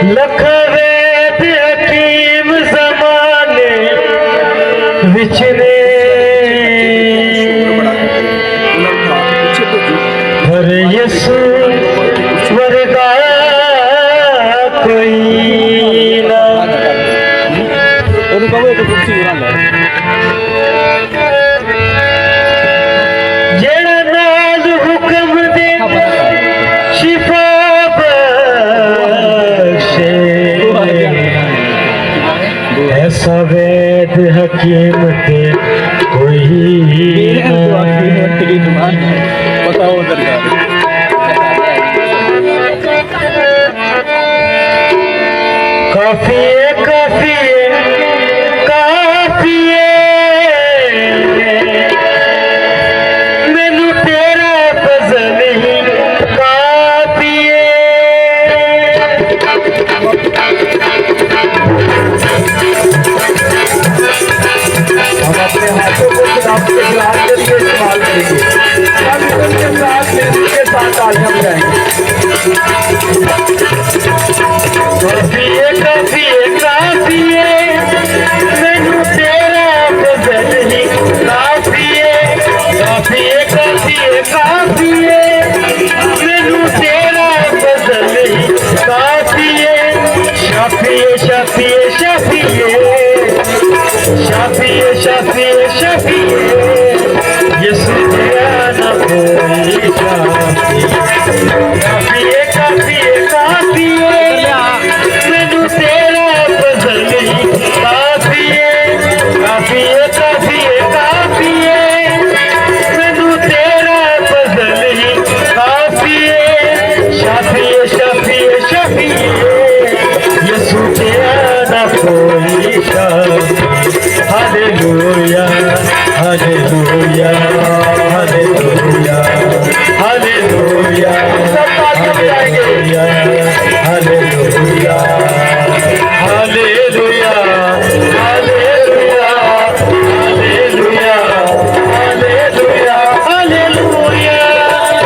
लख वेद हकीम जमाने विचने हर यसु वर्गा कोई ना जेड़ा नाल हुक्म दे शिफा बख्शे ऐसा वेद हकीम के कोई ना काफिए काफिए काफिए मैनू तेरा फजल ही काफिए हम अपने हाथों को किताब के खिलाफ के लिए इस्तेमाल करेंगे। हम इनके साथ मिलने के साथ तालियां बजाएंगे। काफिए काफिए काफिए मैनू तेरा फजल ही काफिए काफिए काफिए काफिए मैनू तेरा फजल ही काफिए शाफिए शाफिए शाफिए शाफिए शाफिए शाफिए यसु तेरा न कोई काफिए काफिए काफिए मैनू तेरा फजल ही काफिए काफिए काफिए काफिए मैनू तेरा फजल ही काफिए शाफिए शाफिए शाफिए यसु तेरा न कोई hallelujah hallelujah hallelujah hallelujah hallelujah hallelujah hallelujah hallelujah hallelujah hallelujah hallelujah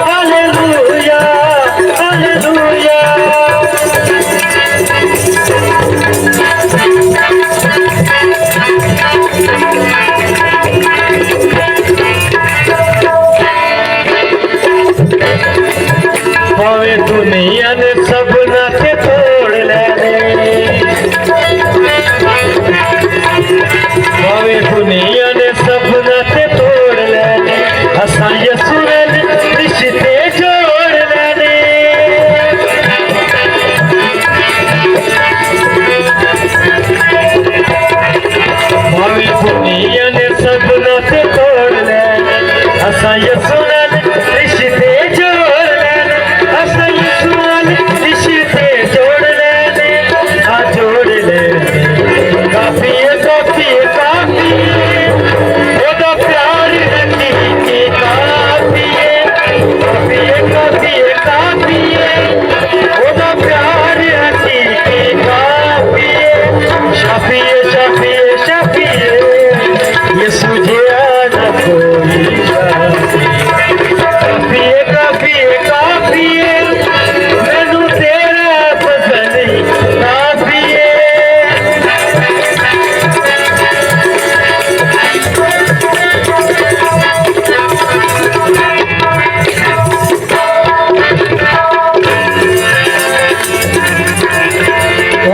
hallelujah hallelujah भावे दुनिया ने सब नाते तोड़ लेने भावे दुनिया ने सब नाते तोड़ लेने असा यसु नाल रिश्ते जोड़ लेने भावे दुनिया ने सब नाते तोड़ लेने असा यसु नाल रिश्ते जोड़ लेने असा यसु नाल रिश्ते जोड़ लेने आ जोड़ लेने काफिए काफिए काफिए ओदा प्यार हकीकी काफिए काफिए काफिए काफिए ओदा प्यार हकीकी काफिए शाफिए शाफिए शाफिए यसु जिया न कोई काफिए काफिए काफिए मैनू तेरा फजल ही काफिए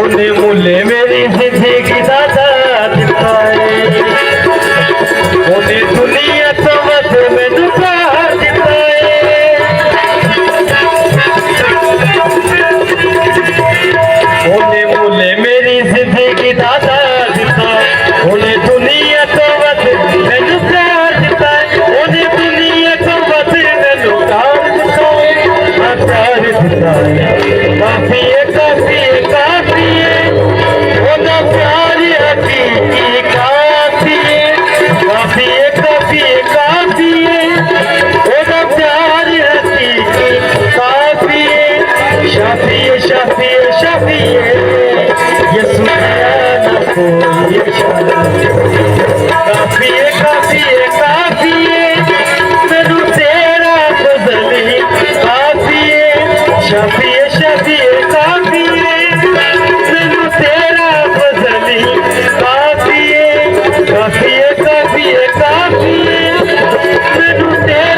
उन्हें मुले मेरी जिंदगी दा दाद दिता है उन्हें दुनिया तो वध मैनू प्यार दिता है उन्हें मुले मेरी जिंदगी दा दाद दिता उन्हें दुनिया तो वध मैनू प्यार दिता है उन्हें दुनिया तो वध मैनू प्यार दिता है प्यार दिता है काफिए काफिए काफिए ओदा प्यार हकीकी काफिए काफिए काफिए काफिए ओदा प्यार हकीकी काफिए शाफिए शाफिए शाफिए यसु तेरा न कोई काफिए काफिए काफिए मैनू तेरा फजल ही काफिए शाफिए शाफिए काफिए ਮੈਨੂੰ ਤੇ